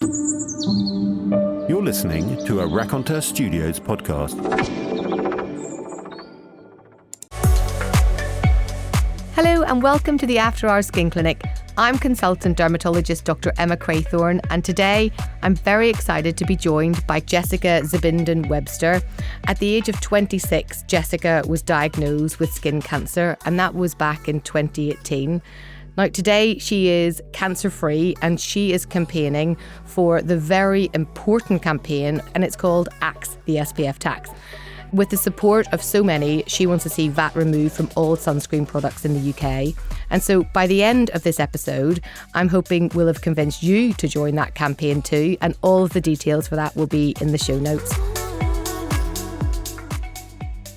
You're listening to a Raconteur Studios podcast. Hello and welcome to the After Hours Skin Clinic. I'm consultant dermatologist Dr. Emma Craythorne, and today I'm very excited to be joined by Jessica Zbinden-Webster. At the age of 26, Jessica was diagnosed with skin cancer, and that was back in 2018. Now, today she is cancer-free and she is campaigning for the very important campaign, and it's called Axe the SPF Tax. With the support of so many, she wants to see VAT removed from all sunscreen products in the UK. And so by the end of this episode, I'm hoping we'll have convinced you to join that campaign too, and all of the details for that will be in the show notes.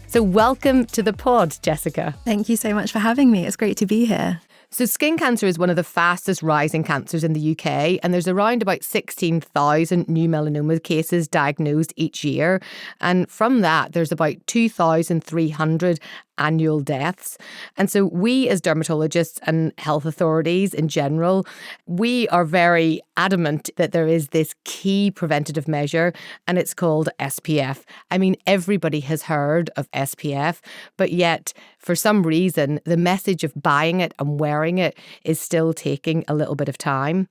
So welcome to the pod, Jessica. Thank you so much for having me. It's great to be here. So skin cancer is one of the fastest rising cancers in the UK, and there's around about 16,000 new melanoma cases diagnosed each year. And from that, there's about 2,300 annual deaths. And so we as dermatologists and health authorities in general, we are very adamant that there is this key preventative measure, and it's called SPF. I mean, everybody has heard of SPF, but yet for some reason, the message of buying it and wearing it is still taking a little bit of time.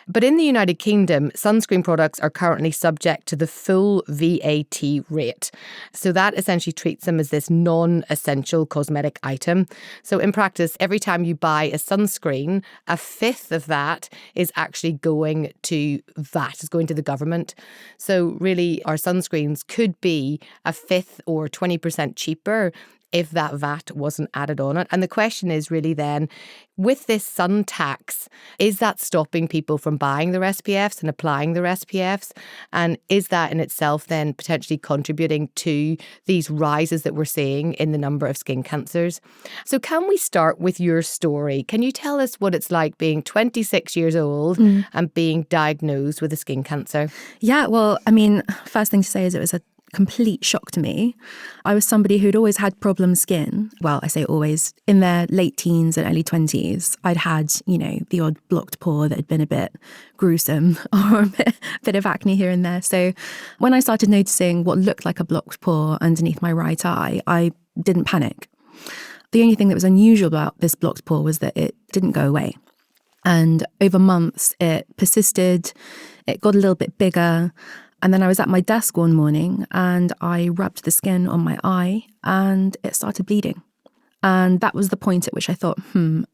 But in the United Kingdom, sunscreen products are currently subject to the full VAT rate. So that essentially treats them as this non-essential cosmetic item. So in practice, every time you buy a sunscreen, a fifth of that is actually going to VAT, is going to the government. So really, our sunscreens could be a fifth or 20% cheaper if that VAT wasn't added on it. And the question is really then, with this sun tax, is that stopping people from buying their SPFs and applying their SPFs? And is that in itself then potentially contributing to these rises that we're seeing in the number of skin cancers? So can we start with your story? Can you tell us what it's like being 26 years old and being diagnosed with a skin cancer? Yeah, well, I mean, first thing to say is it was a complete shock to me. I was somebody who'd always had problem skin. Well, I say always. In their late teens and early 20s, I'd had, the odd blocked pore that had been a bit gruesome or a bit of acne here and there. So when I started noticing what looked like a blocked pore underneath my right eye, I didn't panic. The only thing that was unusual about this blocked pore was that it didn't go away. And over months, it persisted. It got a little bit bigger. And then I was at my desk one morning and I rubbed the skin on my eye and it started bleeding. And that was the point at which I thought,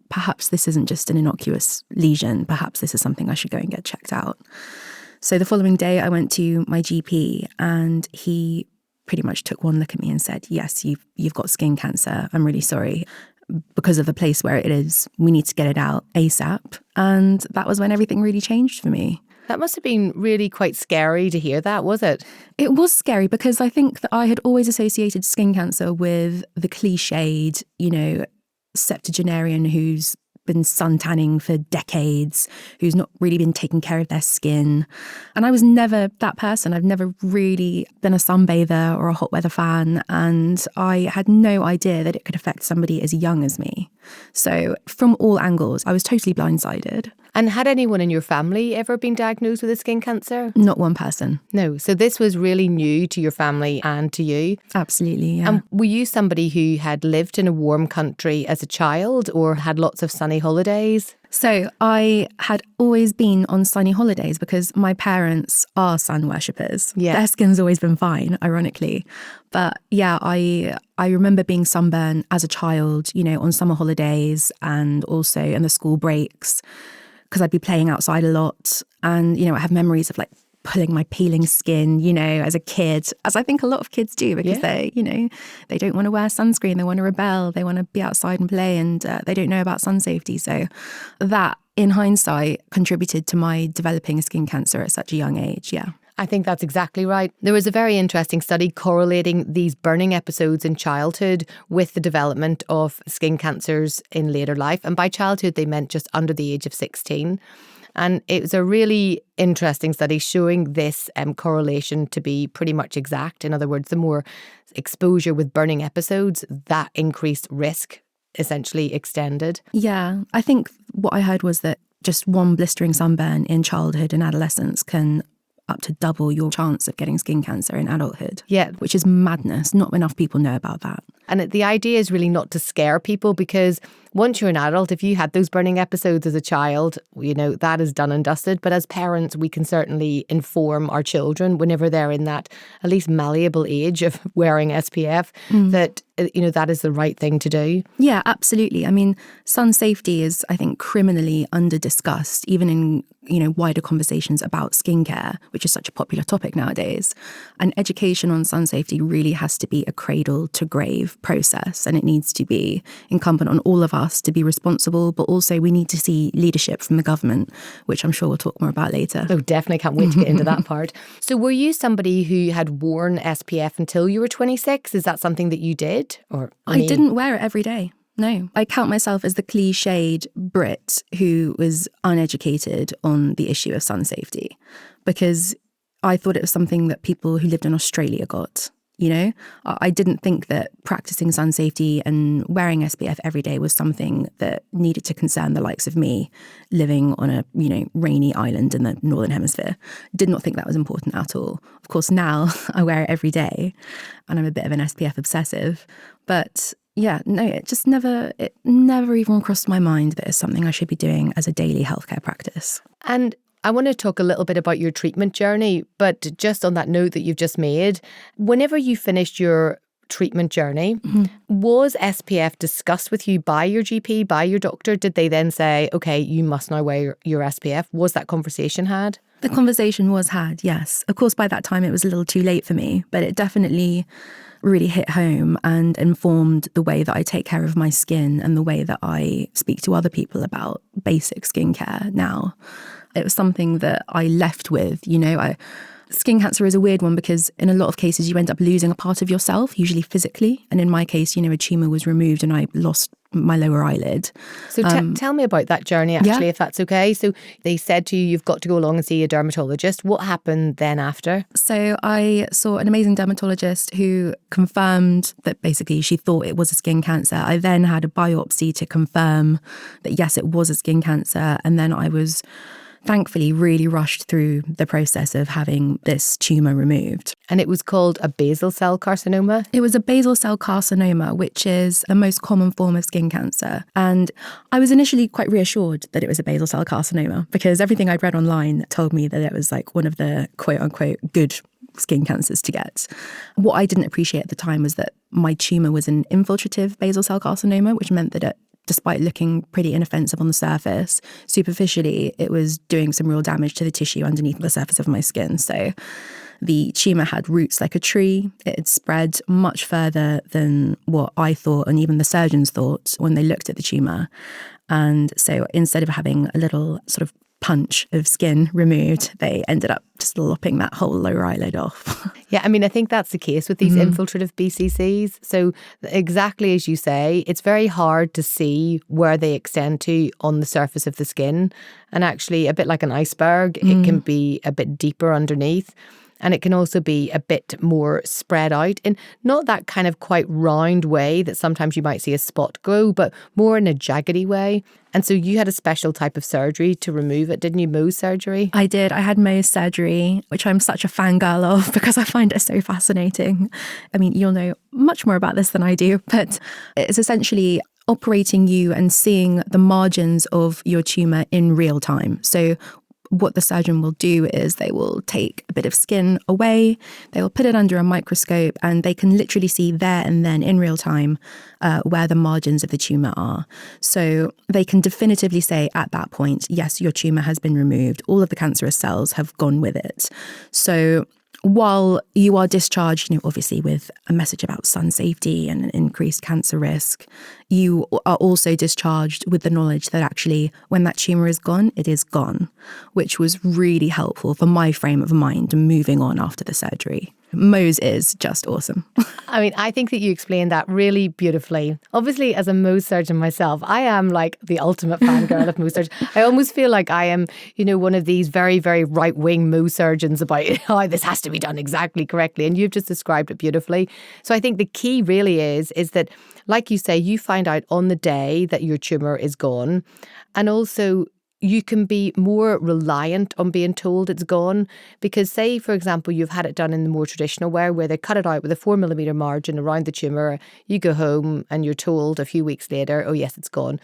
perhaps this isn't just an innocuous lesion. Perhaps this is something I should go and get checked out. So the following day I went to my GP and he pretty much took one look at me and said, yes, you've got skin cancer. I'm really sorry. Because of the place where it is, we need to get it out ASAP. And that was when everything really changed for me. That must have been really quite scary to hear that, was it? It was scary because I think that I had always associated skin cancer with the cliched, septuagenarian who's been suntanning for decades, who's not really been taking care of their skin. And I was never that person. I've never really been a sunbather or a hot weather fan. And I had no idea that it could affect somebody as young as me. So from all angles, I was totally blindsided. And had anyone in your family ever been diagnosed with a skin cancer? Not one person. No. So this was really new to your family and to you? Absolutely, yeah. And were you somebody who had lived in a warm country as a child or had lots of sunny holidays? So I had always been on sunny holidays because my parents are sun worshippers. Yeah. Their skin's always been fine, ironically. But yeah, I remember being sunburned as a child, on summer holidays and also in the school breaks because I'd be playing outside a lot. And, I have memories of pulling my peeling skin, as a kid, as I think a lot of kids do because they don't want to wear sunscreen. They want to rebel. They want to be outside and play and they don't know about sun safety. So that, in hindsight, contributed to my developing skin cancer at such a young age, yeah. I think that's exactly right. There was a very interesting study correlating these burning episodes in childhood with the development of skin cancers in later life. And by childhood, they meant just under the age of 16. And it was a really interesting study showing this correlation to be pretty much exact. In other words, the more exposure with burning episodes, that increased risk essentially extended. Yeah, I think what I heard was that just one blistering sunburn in childhood and adolescence can up to double your chance of getting skin cancer in adulthood. Yeah. Which is madness. Not enough people know about that. And the idea is really not to scare people, because once you're an adult, if you had those burning episodes as a child, you know, that is done and dusted. But as parents, we can certainly inform our children whenever they're in that at least malleable age of wearing SPF that, you know, that is the right thing to do. Yeah, absolutely. I mean, sun safety is, I think, criminally under-discussed, even in, you know, wider conversations about skincare, which is such a popular topic nowadays. And education on sun safety really has to be a cradle to grave process, and it needs to be incumbent on all of us to be responsible, but also we need to see leadership from the government, which I'm sure we'll talk more about later. Oh, definitely can't wait to get into that part. So were you somebody who had worn SPF until you were 26? Is that something that you did? Or I didn't wear it every day. No, I count myself as the cliched Brit who was uneducated on the issue of sun safety, because I thought it was something that people who lived in Australia got. You know, I didn't think that practicing sun safety and wearing SPF every day was something that needed to concern the likes of me living on a, you know, rainy island in the Northern Hemisphere. Did not think that was important at all. Of course, now I wear it every day and I'm a bit of an SPF obsessive. But yeah, no, it never even crossed my mind that it's something I should be doing as a daily healthcare practice. And I want to talk a little bit about your treatment journey, but just on that note that you've just made, whenever you finished your treatment journey, was SPF discussed with you by your GP, by your doctor? Did they then say, okay, you must now wear your SPF? Was that conversation had? The conversation was had, yes. Of course, by that time it was a little too late for me, but it definitely really hit home and informed the way that I take care of my skin and the way that I speak to other people about basic skincare now. It was something that I left with, you know. Skin cancer is a weird one because in a lot of cases you end up losing a part of yourself, usually physically. And in my case, you know, a tumour was removed and I lost my lower eyelid. So tell me about that journey, actually, if that's okay. So they said to you, you've got to go along and see a dermatologist. What happened then after? So I saw an amazing dermatologist who confirmed that basically she thought it was a skin cancer. I then had a biopsy to confirm that, yes, it was a skin cancer. And then I was thankfully really rushed through the process of having this tumour removed. And it was called a basal cell carcinoma? It was a basal cell carcinoma, which is the most common form of skin cancer. And I was initially quite reassured that it was a basal cell carcinoma because everything I'd read online told me that it was like one of the quote unquote good skin cancers to get. What I didn't appreciate at the time was that my tumour was an infiltrative basal cell carcinoma, which meant that despite looking pretty inoffensive on the surface, superficially, it was doing some real damage to the tissue underneath the surface of my skin. So the tumour had roots like a tree. It had spread much further than what I thought and even the surgeons thought when they looked at the tumour. And so instead of having a little sort of punch of skin removed, they ended up just lopping that whole lower eyelid off. Yeah, I mean, I think that's the case with these infiltrative BCCs. So exactly as you say, it's very hard to see where they extend to on the surface of the skin. And actually, a bit like an iceberg, it can be a bit deeper underneath. And it can also be a bit more spread out in not that kind of quite round way that sometimes you might see a spot go, but more in a jaggedy way. And so you had a special type of surgery to remove it, didn't you? Mohs surgery? I did. I had Mohs surgery, which I'm such a fangirl of because I find it so fascinating. I mean, you'll know much more about this than I do, but it's essentially operating you and seeing the margins of your tumour in real time. So what the surgeon will do is they will take a bit of skin away, they will put it under a microscope, and they can literally see there and then in real time where the margins of the tumour are. So they can definitively say at that point, yes, your tumour has been removed. All of the cancerous cells have gone with it. So while you are discharged, you know, obviously with a message about sun safety and an increased cancer risk, you are also discharged with the knowledge that actually when that tumour is gone, it is gone, which was really helpful for my frame of mind moving on after the surgery. Mohs is just awesome. I mean, I think that you explained that really beautifully. Obviously, as a Mohs surgeon myself, I am like the ultimate fangirl of Mohs surgeons. I almost feel like I am, you know, one of these very, very right-wing Mohs surgeons about how this has to be done exactly correctly. And you've just described it beautifully. So I think the key really is that, like you say, you find out on the day that your tumour is gone. And also, you can be more reliant on being told it's gone. Because say, for example, you've had it done in the more traditional way where they cut it out with a 4mm margin around the tumour, you go home and you're told a few weeks later, oh yes, it's gone.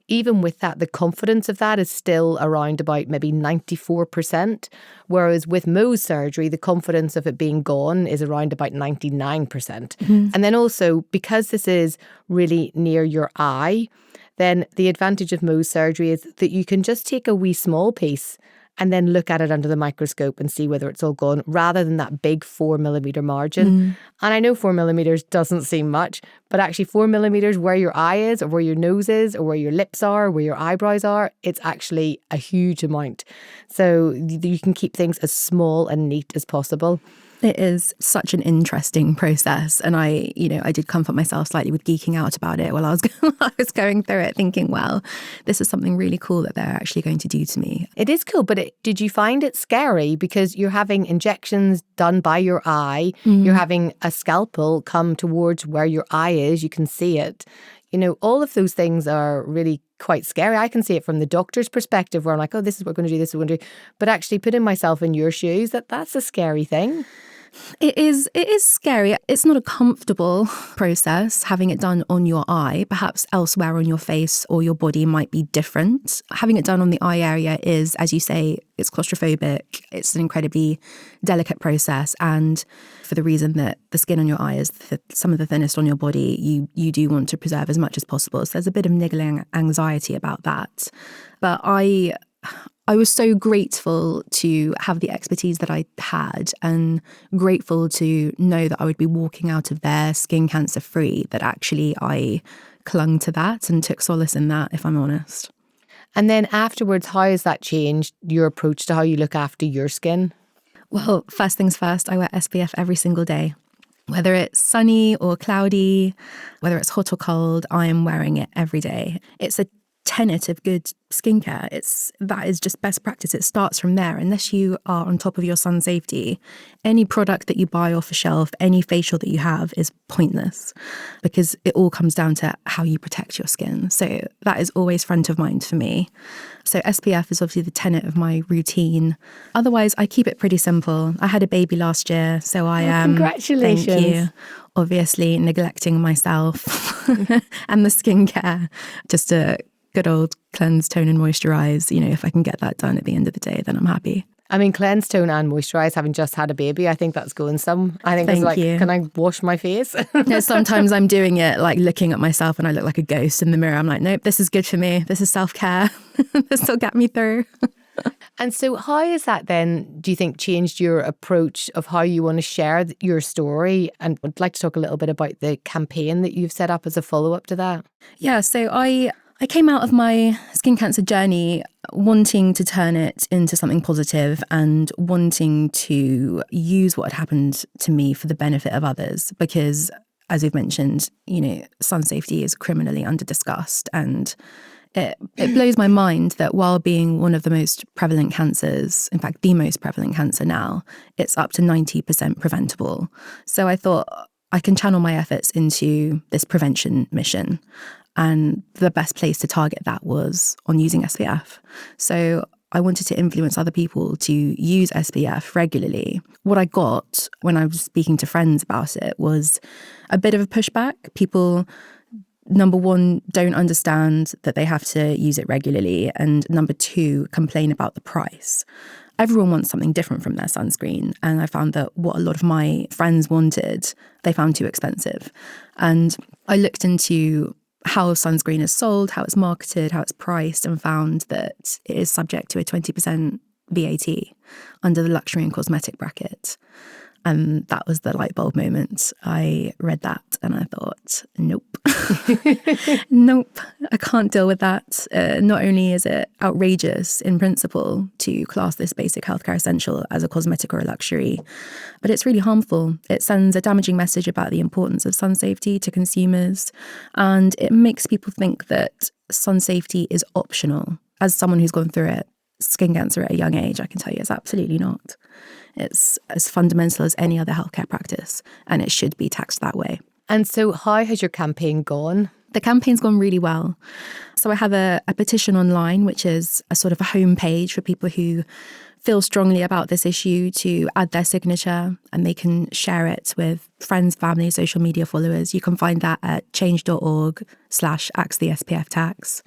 Even with that, the confidence of that is still around about maybe 94%, whereas with Mohs surgery, the confidence of it being gone is around about 99%. Mm-hmm. And then also, because this is really near your eye, then the advantage of Mohs surgery is that you can just take a wee small piece and then look at it under the microscope and see whether it's all gone, rather than that big 4mm margin. And I know 4mm doesn't seem much, but actually 4mm where your eye is, or where your nose is, or where your lips are, or where your eyebrows are, it's actually a huge amount. So you can keep things as small and neat as possible. It is such an interesting process. And I did comfort myself slightly with geeking out about it while I was going through it, thinking, well, this is something really cool that they're actually going to do to me. It is cool, but did you find it scary? Because you're having injections done by your eye, you're having a scalpel come towards where your eye is, you can see it. All of those things are really quite scary. I can see it from the doctor's perspective where I'm like, oh, this is what we're going to do, this is what we're going to do. But actually putting myself in your shoes, that's a scary thing. It is scary. It's not a comfortable process having it done on your eye. Perhaps elsewhere on your face or your body might be different. Having it done on the eye area is, as you say, it's claustrophobic. It's an incredibly delicate process. And for the reason that the skin on your eye is some of the thinnest on your body, you do want to preserve as much as possible. So there's a bit of niggling anxiety about that. But I was so grateful to have the expertise that I had, and grateful to know that I would be walking out of there skin cancer free, that actually I clung to that and took solace in that, if I'm honest. And then afterwards, how has that changed your approach to how you look after your skin? Well, first things first, I wear SPF every single day. Whether it's sunny or cloudy, whether it's hot or cold, I am wearing it every day. It's a tenet of good skincare. That is just best practice. It starts from there. Unless you are on top of your sun safety, any product that you buy off a shelf, any facial that you have is pointless, because it all comes down to how you protect your skin. So that is always front of mind for me. So SPF is obviously the tenet of my routine. Otherwise, I keep it pretty simple. I had a baby last year, so I am. Congratulations. Thank you. Obviously neglecting myself and the skincare, just a good old cleanse, tone and moisturise. If I can get that done at the end of the day, then I'm happy. I mean, cleanse, tone and moisturise, having just had a baby, I think that's going some. I think it's like, can I wash my face? No, sometimes I'm doing it like looking at myself and I look like a ghost in the mirror. I'm like, nope, this is good for me. This is self-care. This will get me through. And so how has that then, do you think, changed your approach of how you want to share your story? And I'd like to talk a little bit about the campaign that you've set up as a follow-up to that. Yeah, so I came out of my skin cancer journey wanting to turn it into something positive and wanting to use what had happened to me for the benefit of others, because, as we've mentioned, sun safety is criminally under-discussed, and it blows my mind that while being one of the most prevalent cancers, in fact, the most prevalent cancer now, it's up to 90% preventable. So I thought I can channel my efforts into this prevention mission. And the best place to target that was on using SPF. So I wanted to influence other people to use SPF regularly. What I got when I was speaking to friends about it was a bit of a pushback. People, number one, don't understand that they have to use it regularly. And number two, complain about the price. Everyone wants something different from their sunscreen. And I found that what a lot of my friends wanted, they found too expensive. And I looked into how sunscreen is sold, how it's marketed, how it's priced, and found that it is subject to a 20% VAT under the luxury and cosmetic bracket. And that was the light bulb moment. I read that and I thought, nope. Nope, I can't deal with that. Not only is it outrageous in principle to class this basic healthcare essential as a cosmetic or a luxury, but it's really harmful. It sends a damaging message about the importance of sun safety to consumers, and it makes people think that sun safety is optional. As someone who's gone through it, skin cancer at a young age, I can tell you it's absolutely not. It's as fundamental as any other healthcare practice, and it should be taxed that way. And so how has your campaign gone? The campaign's gone really well. So I have a petition online, which is a sort of a homepage for people who feel strongly about this issue to add their signature, and they can share it with friends, family, social media followers. You can find that at change.org/axethespftax.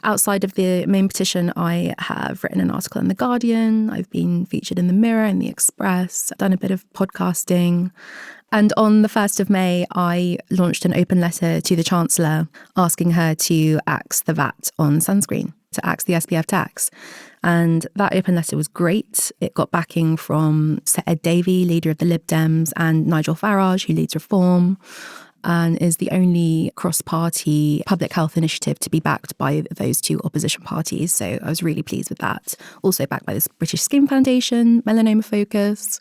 Outside of the main petition, I have written an article in The Guardian. I've been featured in The Mirror and The Express. I've done a bit of podcasting. And on the 1st of May, I launched an open letter to the Chancellor asking her to axe the VAT on sunscreen, to axe the SPF tax. And that open letter was great. It got backing from Sir Ed Davey, leader of the Lib Dems, and Nigel Farage, who leads Reform, and is the only cross-party public health initiative to be backed by those two opposition parties. So I was really pleased with that. Also backed by the British Skin Foundation, Melanoma Focus,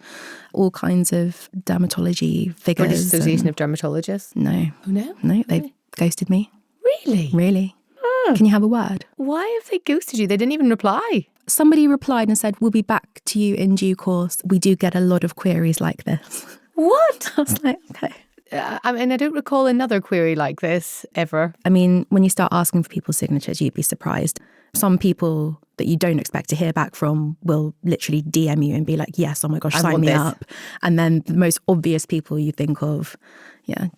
all kinds of dermatology figures. British Association of Dermatologists? No. Oh, no? No, they've ghosted me. Really? Really. Oh. Can you have a word? Why have they ghosted you? They didn't even reply. Somebody replied and said, we'll be back to you in due course. We do get a lot of queries like this. What? I was like, okay. I mean, I don't recall another query like this ever. I mean, when you start asking for people's signatures, you'd be surprised. Some people that you don't expect to hear back from will literally DM you and be like, yes, oh my gosh, sign me up. And then the most obvious people you think of,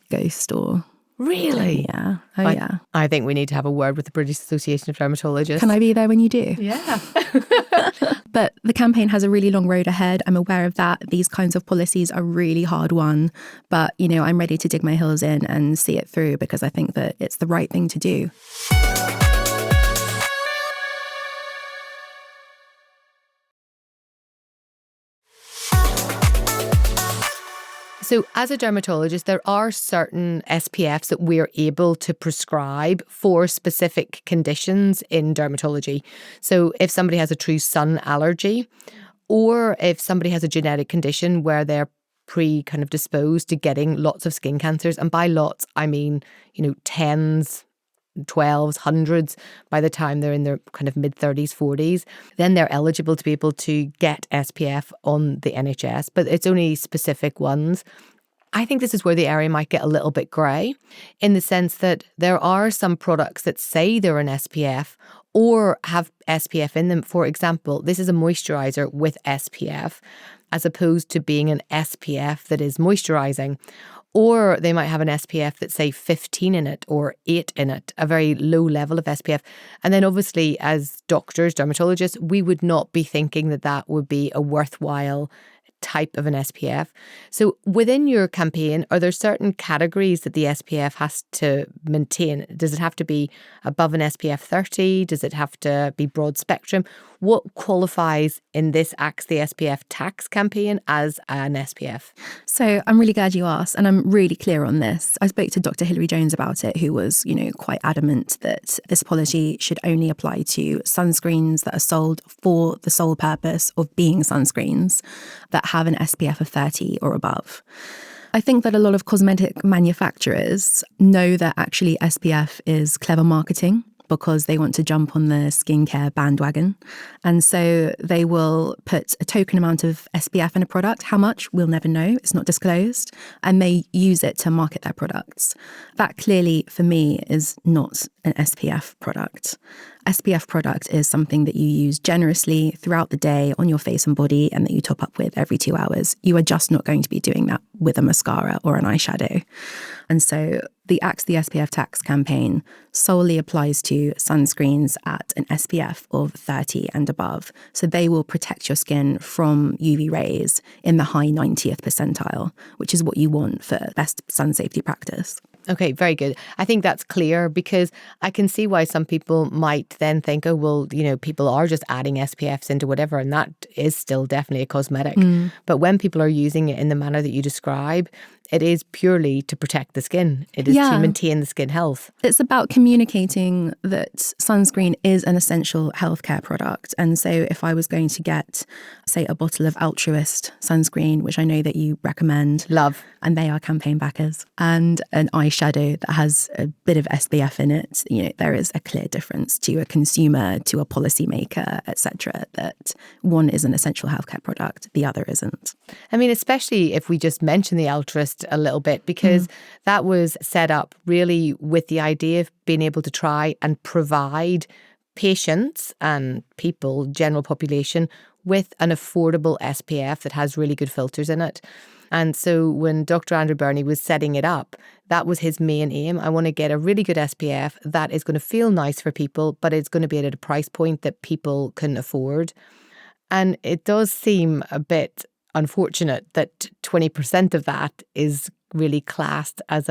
ghost or... Really? Yeah. Yeah. I think we need to have a word with the British Association of Dermatologists. Can I be there when you do? Yeah. But the campaign has a really long road ahead. I'm aware of that. These kinds of policies are really hard won. But, I'm ready to dig my heels in and see it through because I think that it's the right thing to do. So as a dermatologist, there are certain SPFs that we're able to prescribe for specific conditions in dermatology. So if somebody has a true sun allergy, or if somebody has a genetic condition where they're kind of disposed to getting lots of skin cancers, and by lots, I mean, tens, 12s, hundreds by the time they're in their kind of mid-30s, 40s, then they're eligible to be able to get SPF on the NHS, but it's only specific ones. I think this is where the area might get a little bit grey, in the sense that there are some products that say they're an SPF or have SPF in them. For example, this is a moisturiser with SPF, as opposed to being an SPF that is moisturising. Or they might have an SPF that's, say, 15 in it or 8 in it, a very low level of SPF. And then obviously as doctors, dermatologists, we would not be thinking that that would be a worthwhile type of an SPF. So within your campaign, are there certain categories that the SPF has to maintain? Does it have to be above an SPF 30? Does it have to be broad spectrum? What qualifies in this Axe the SPF tax campaign as an SPF? So I'm really glad you asked, and I'm really clear on this. I spoke to Dr. Hilary Jones about it, who was, quite adamant that this policy should only apply to sunscreens that are sold for the sole purpose of being sunscreens that have an SPF of 30 or above. I think that a lot of cosmetic manufacturers know that actually SPF is clever marketing, because they want to jump on the skincare bandwagon. And so they will put a token amount of SPF in a product. How much? We'll never know. It's not disclosed. And they use it to market their products. That clearly, for me, is not an SPF product. SPF product is something that you use generously throughout the day on your face and body, and that you top up with every 2 hours. You are just not going to be doing that with a mascara or an eyeshadow. And so the Axe the SPF tax campaign solely applies to sunscreens at an SPF of 30 and above. So they will protect your skin from UV rays in the high 90th percentile, which is what you want for best sun safety practice. Okay, very good. I think that's clear, because I can see why some people might then think, oh, well, people are just adding SPFs into whatever, and that is still definitely a cosmetic. But when people are using it in the manner that you describe, it is purely to protect the skin. It is to maintain the skin health. It's about communicating that sunscreen is an essential healthcare product. And so if I was going to get, say, a bottle of Altruist sunscreen, which I know that you recommend. Love. And they are campaign backers. And an eyeshadow that has a bit of SPF in it, there is a clear difference to a consumer, to a policymaker, etc., that one is an essential healthcare product, the other isn't. I mean, especially if we just mention the Altruist just a little bit, because that was set up really with the idea of being able to try and provide patients and people, general population, with an affordable SPF that has really good filters in it. And so when Dr. Andrew Burney was setting it up, that was his main aim. I want to get a really good SPF that is going to feel nice for people, but it's going to be at a price point that people can afford. And it does seem a bit unfortunate that 20% of that is really classed as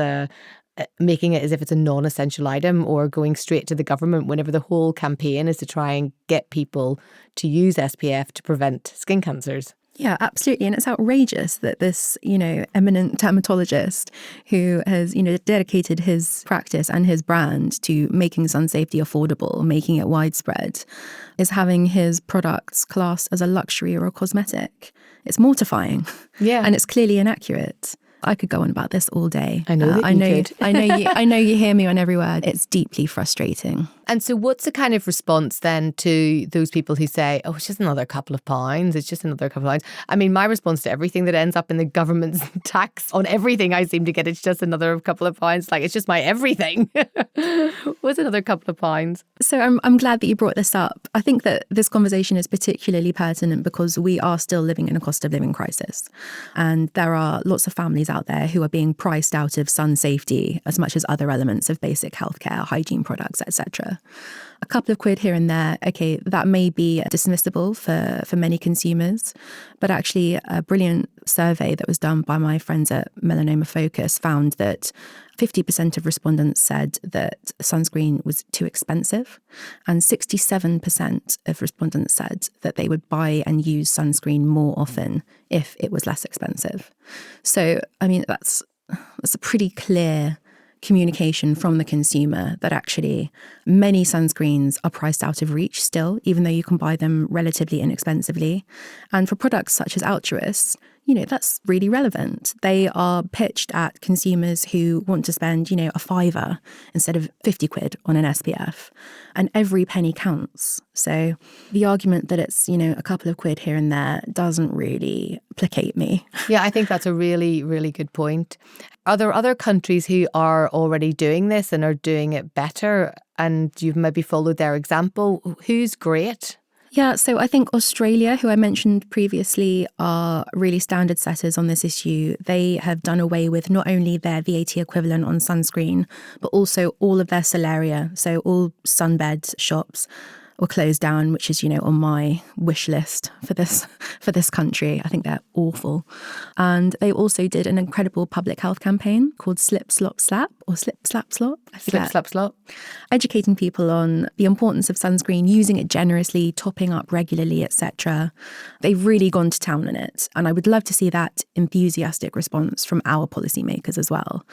making it as if it's a non-essential item or going straight to the government, whenever the whole campaign is to try and get people to use SPF to prevent skin cancers. Yeah, absolutely. And it's outrageous that this, eminent dermatologist who has, dedicated his practice and his brand to making sun safety affordable, making it widespread, is having his products classed as a luxury or a cosmetic. It's mortifying. Yeah. And it's clearly inaccurate. I could go on about this all day. I know that you could. I know you hear me on every word. It's deeply frustrating. And so what's the kind of response then to those people who say, oh, it's just another couple of pounds, it's just another couple of pounds? I mean, my response to everything that ends up in the government's tax on everything I seem to get, it's just another couple of pounds. Like, it's just my everything. What's another couple of pounds? So I'm glad that you brought this up. I think that this conversation is particularly pertinent because we are still living in a cost of living crisis. And there are lots of families out there who are being priced out of sun safety as much as other elements of basic healthcare, hygiene products, etc. A couple of quid here and there, okay, that may be dismissible for many consumers, but actually a brilliant survey that was done by my friends at Melanoma Focus found that 50% of respondents said that sunscreen was too expensive, and 67% of respondents said that they would buy and use sunscreen more often if it was less expensive. So, I mean, that's a pretty clear communication from the consumer that actually many sunscreens are priced out of reach still, even though you can buy them relatively inexpensively. And for products such as Altruist, that's really relevant. They are pitched at consumers who want to spend, a fiver instead of 50 quid on an SPF. And every penny counts. So the argument that it's, a couple of quid here and there doesn't really placate me. Yeah, I think that's a really, really good point. Are there other countries who are already doing this and are doing it better, and you've maybe followed their example? Who's great? Yeah, so I think Australia, who I mentioned previously, are really standard setters on this issue. They have done away with not only their VAT equivalent on sunscreen, but also all of their solaria. So all sunbed shops were closed down, which is, on my wish list for this country. I think they're awful. And they also did an incredible public health campaign called Slip, Slop, Slap, or Slip, Slap, Slop. I forget. Slip, Slap, Slop. Educating people on the importance of sunscreen, using it generously, topping up regularly, etc. They've really gone to town on it. And I would love to see that enthusiastic response from our policymakers as well.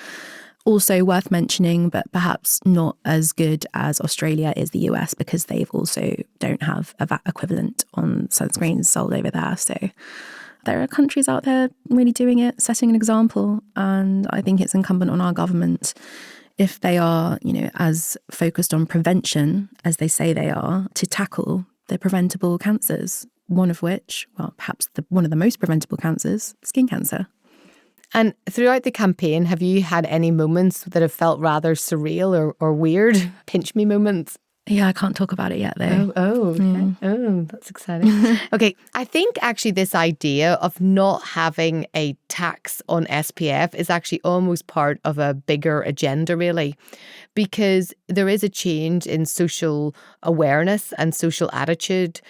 Also worth mentioning, but perhaps not as good as Australia, is the US, because they've also don't have a VAT equivalent on sunscreens sold over there. So there are countries out there really doing it, setting an example. And I think it's incumbent on our government, if they are, as focused on prevention as they say they are, to tackle the preventable cancers, one of which, well, perhaps one of the most preventable cancers, skin cancer. And throughout the campaign, have you had any moments that have felt rather surreal or weird? Pinch me moments? Yeah, I can't talk about it yet, though. Okay. Yeah. Oh, that's exciting. Okay, I think actually this idea of not having a tax on SPF is actually almost part of a bigger agenda, really, because there is a change in social awareness and social attitude,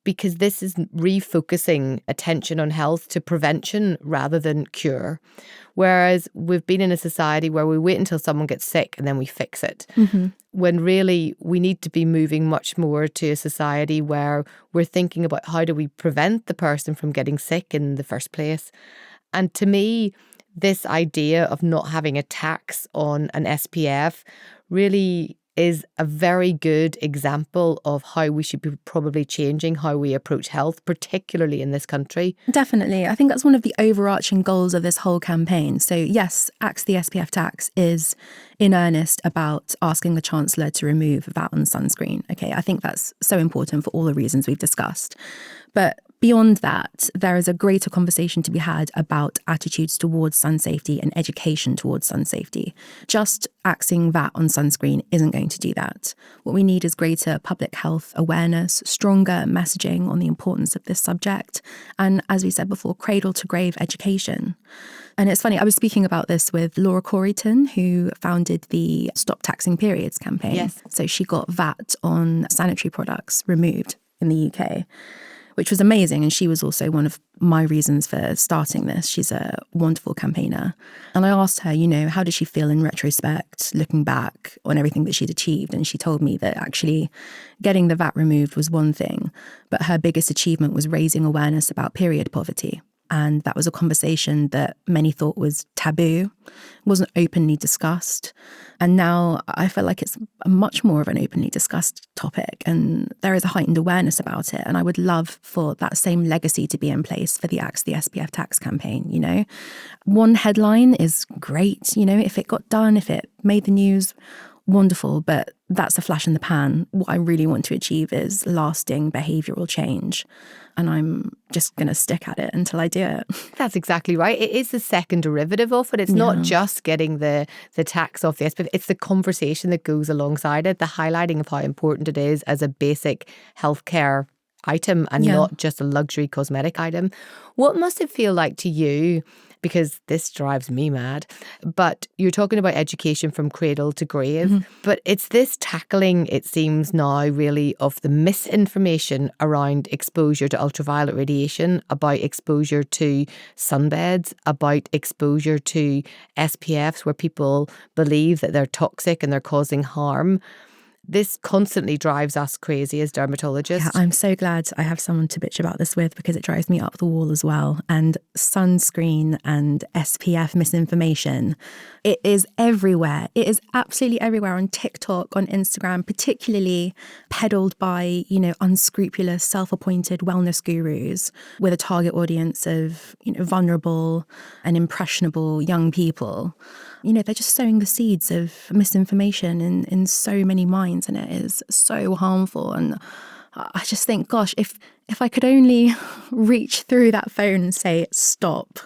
because this is refocusing attention on health to prevention rather than cure. Whereas we've been in a society where we wait until someone gets sick and then we fix it. Mm-hmm. When really we need to be moving much more to a society where we're thinking about how do we prevent the person from getting sick in the first place. And to me, this idea of not having a tax on an SPF really is a very good example of how we should be probably changing how we approach health, particularly in this country. Definitely. I think that's one of the overarching goals of this whole campaign. So yes, Axe the SPF tax is in earnest about asking the Chancellor to remove VAT on sunscreen. Okay, I think that's so important for all the reasons we've discussed. But Beyond that, there is a greater conversation to be had about attitudes towards sun safety and education towards sun safety. Just axing VAT on sunscreen isn't going to do that. What we need is greater public health awareness, stronger messaging on the importance of this subject, and, as we said before, cradle-to-grave education. And it's funny, I was speaking about this with Laura Coreyton, who founded the Stop Taxing Periods campaign. Yes. So she got VAT on sanitary products removed in the UK, which was amazing. And she was also one of my reasons for starting this. She's a wonderful campaigner. And I asked her, how did she feel in retrospect, looking back on everything that she'd achieved? And she told me that actually getting the VAT removed was one thing, but her biggest achievement was raising awareness about period poverty. And that was a conversation that many thought was taboo, wasn't openly discussed. And now I feel like it's much more of an openly discussed topic, and there is a heightened awareness about it. And I would love for that same legacy to be in place for the Axe the SPF tax campaign, One headline is great, if it got done, if it made the news, wonderful, but that's a flash in the pan. What I really want to achieve is lasting behavioural change. And I'm just going to stick at it until I do it. That's exactly right. It is the second derivative of it. It's not just getting the tax off the SPF. It's the conversation that goes alongside it, the highlighting of how important it is as a basic healthcare item and not just a luxury cosmetic item. What must it feel like to you? Because this drives me mad. But you're talking about education from cradle to grave. But it's this tackling, it seems now, really, of the misinformation around exposure to ultraviolet radiation, about exposure to sunbeds, about exposure to SPFs where people believe that they're toxic and they're causing harm. This constantly drives us crazy as dermatologists. Yeah, I'm so glad I have someone to bitch about this with, because it drives me up the wall as well. And sunscreen and SPF misinformation, it is everywhere. It is absolutely everywhere on TikTok, on Instagram, particularly peddled by, unscrupulous, self-appointed wellness gurus with a target audience of, vulnerable and impressionable young people. They're just sowing the seeds of misinformation in so many minds, and it is so harmful. And I just think, gosh, if I could only reach through that phone and say, stop,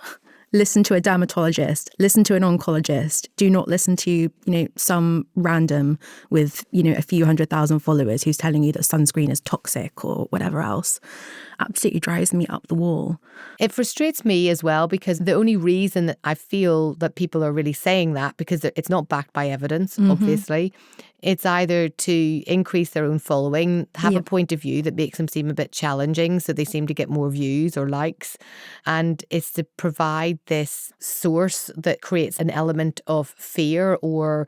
listen to a dermatologist, listen to an oncologist, do not listen to, some random with, a few 100,000 followers who's telling you that sunscreen is toxic or whatever else. Absolutely drives me up the wall. It frustrates me as well, because the only reason that I feel that people are really saying that, because it's not backed by evidence, obviously. It's either to increase their own following, have a point of view that makes them seem a bit challenging, so they seem to get more views or likes. And it's to provide this source that creates an element of fear or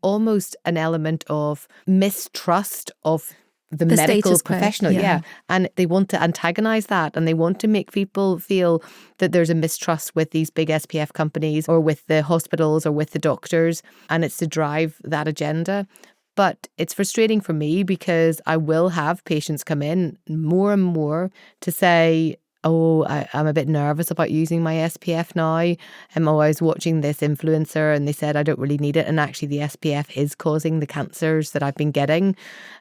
almost an element of mistrust of the medical professional. Yeah. And they want to antagonize that, and they want to make people feel that there's a mistrust with these big SPF companies or with the hospitals or with the doctors. And it's to drive that agenda. But it's frustrating for me, because I will have patients come in more and more to say, I'm a bit nervous about using my SPF now. I was watching this influencer and they said I don't really need it. And actually the SPF is causing the cancers that I've been getting.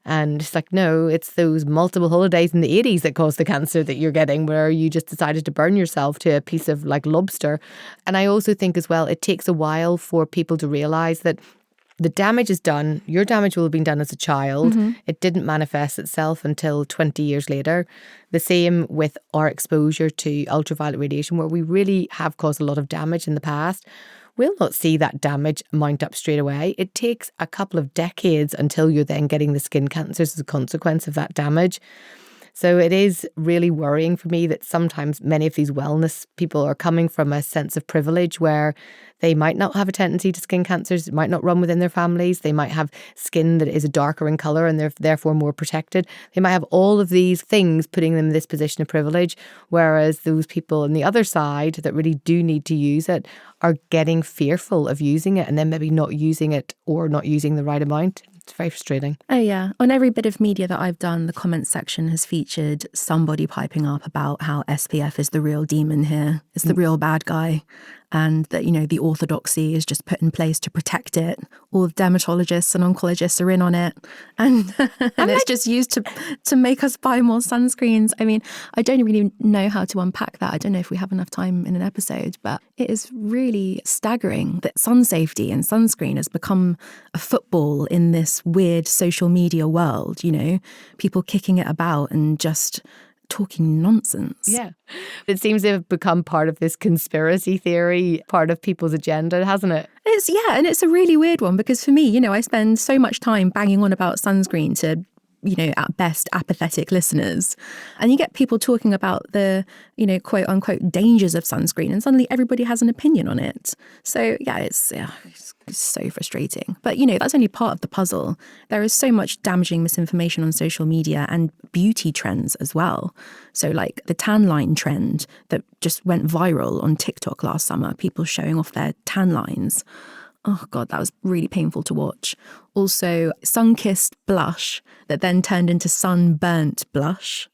And it's like, no, it's those multiple holidays in the 80s that caused the cancer that you're getting, where you just decided to burn yourself to a piece of lobster. And I also think as well, it takes a while for people to realise that the damage is done. Your damage will have been done as a child. It didn't manifest itself until 20 years later. The same with our exposure to ultraviolet radiation, where we really have caused a lot of damage in the past. We'll not see that damage mount up straight away. It takes a couple of decades until you're then getting the skin cancers as a consequence of that damage. So it is really worrying for me that sometimes many of these wellness people are coming from a sense of privilege where they might not have a tendency to skin cancers, it might not run within their families, they might have skin that is darker in colour and they're therefore more protected. They might have all of these things putting them in this position of privilege, whereas those people on the other side that really do need to use it are getting fearful of using it and then maybe not using it or not using the right amount. It's very frustrating. Oh yeah. On every bit of media that I've done, the comments section has featured somebody piping up about how SPF is the real demon here. It's the real bad guy. and that, the orthodoxy is just put in place to protect it. All the dermatologists and oncologists are in on it. And, and it's just used to make us buy more sunscreens. I mean, I don't really know how to unpack that. I don't know if we have enough time in an episode, but it is really staggering that sun safety and sunscreen has become a football in this weird social media world, people kicking it about and just talking nonsense. Yeah. It seems to have become part of this conspiracy theory, part of people's agenda, hasn't it? And it's a really weird one because for me, I spend so much time banging on about sunscreen to, at best apathetic listeners. And you get people talking about the, quote unquote dangers of sunscreen, and suddenly everybody has an opinion on it. So it's so frustrating. But, that's only part of the puzzle. There is so much damaging misinformation on social media and beauty trends as well. So like the tan line trend that just went viral on TikTok last summer, people showing off their tan lines. Oh, God, that was really painful to watch. Also, sun-kissed blush that then turned into sunburnt blush.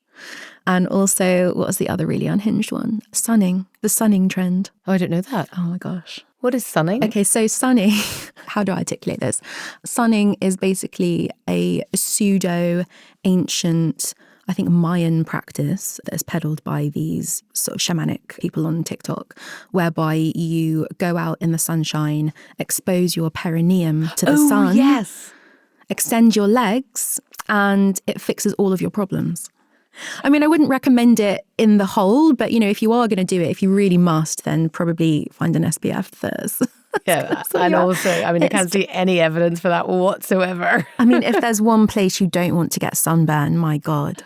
And also, what was the other really unhinged one? Sunning, the sunning trend. Oh, I don't know that. Oh, my gosh. What is sunning? Okay, so sunning, how do I articulate this? Sunning is basically a pseudo-ancient, I think, Mayan practice that is peddled by these sort of shamanic people on TikTok, whereby you go out in the sunshine, expose your perineum to the sun, yes, extend your legs, and it fixes all of your problems. I mean, I wouldn't recommend it in the whole, but, if you are going to do it, if you really must, then probably find an SPF first. Yeah, and also, I can't see any evidence for that whatsoever. I mean, if there's one place you don't want to get sunburn, my God.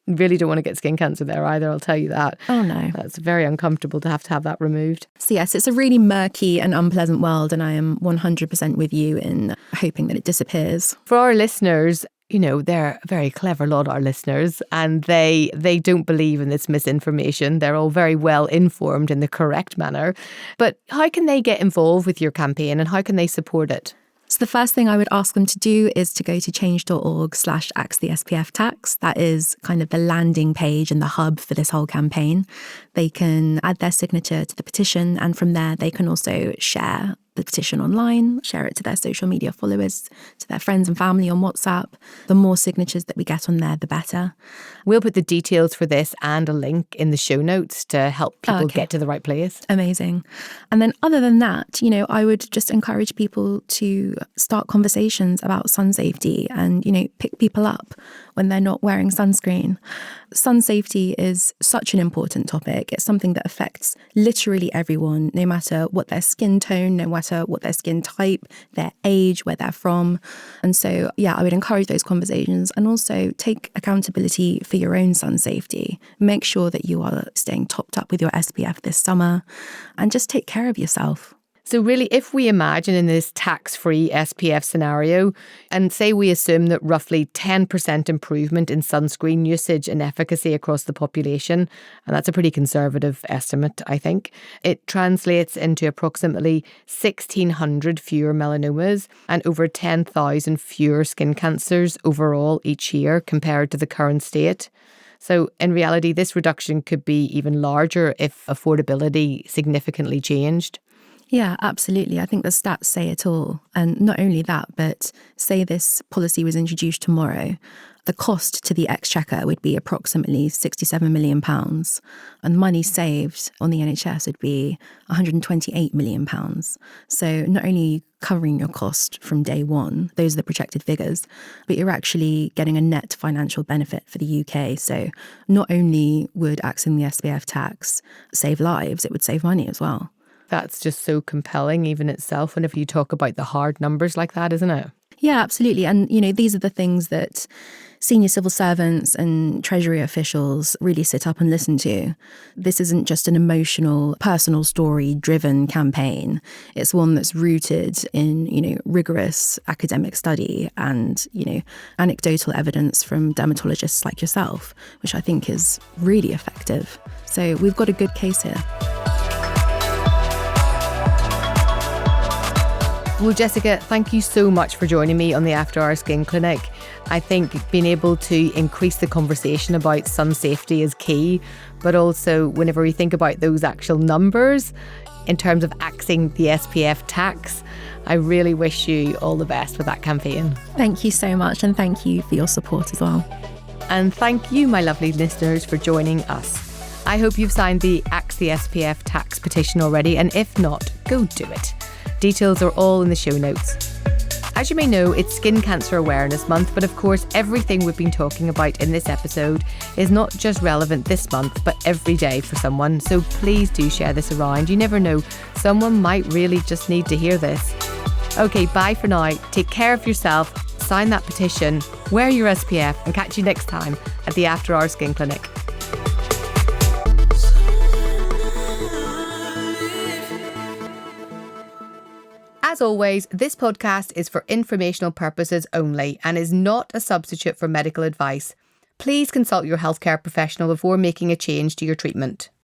Really don't want to get skin cancer there either, I'll tell you that. Oh, no. That's very uncomfortable to have that removed. So, yes, it's a really murky and unpleasant world, and I am 100% with you in hoping that it disappears. For our listeners, they're a very clever lot, our listeners, and they don't believe in this misinformation. They're all very well informed in the correct manner. But how can they get involved with your campaign and how can they support it? So the first thing I would ask them to do is to go to change.org/axethespftax. That is kind of the landing page and the hub for this whole campaign. They can add their signature to the petition, and from there they can also share the petition online, share it to their social media followers, to their friends and family on WhatsApp. The more signatures that we get on there, the better. We'll put the details for this and a link in the show notes to help people get to the right place. Amazing. And then other than that, I would just encourage people to start conversations about sun safety and, pick people up when they're not wearing sunscreen. Sun safety is such an important topic. It's something that affects literally everyone, no matter what their skin tone, no matter what their skin type, their age, where they're from. And so, I would encourage those conversations and also take accountability for your own sun safety. Make sure that you are staying topped up with your SPF this summer and just take care of yourself. So really, if we imagine in this tax-free SPF scenario, and say we assume that roughly 10% improvement in sunscreen usage and efficacy across the population, and that's a pretty conservative estimate, I think, it translates into approximately 1,600 fewer melanomas and over 10,000 fewer skin cancers overall each year compared to the current state. So in reality, this reduction could be even larger if affordability significantly changed. Yeah, absolutely. I think the stats say it all. And not only that, but say this policy was introduced tomorrow, the cost to the Exchequer would be approximately £67 million. And money saved on the NHS would be £128 million. So not only are you covering your cost from day one, those are the projected figures, but you're actually getting a net financial benefit for the UK. So not only would axing the SPF tax save lives, it would save money as well. That's just so compelling even itself whenever you talk about the hard numbers like that, isn't it? Yeah, absolutely. And, these are the things that senior civil servants and Treasury officials really sit up and listen to. This isn't just an emotional, personal story-driven campaign. It's one that's rooted in, rigorous academic study and, anecdotal evidence from dermatologists like yourself, which I think is really effective. So we've got a good case here. Well, Jessica, thank you so much for joining me on the After Hours Skin Clinic. I think being able to increase the conversation about sun safety is key, but also whenever we think about those actual numbers in terms of axing the SPF tax, I really wish you all the best with that campaign. Thank you so much, and thank you for your support as well. And thank you, my lovely listeners, for joining us. I hope you've signed the Axe the SPF tax petition already, and if not, go do it. Details are all in the show notes. As you may know, it's Skin Cancer Awareness Month, but of course, everything we've been talking about in this episode is not just relevant this month, but every day for someone. So please do share this around. You never know, someone might really just need to hear this. Okay, bye for now. Take care of yourself, sign that petition, wear your SPF, and catch you next time at the After Hours Skin Clinic. As always, this podcast is for informational purposes only and is not a substitute for medical advice. Please consult your healthcare professional before making a change to your treatment.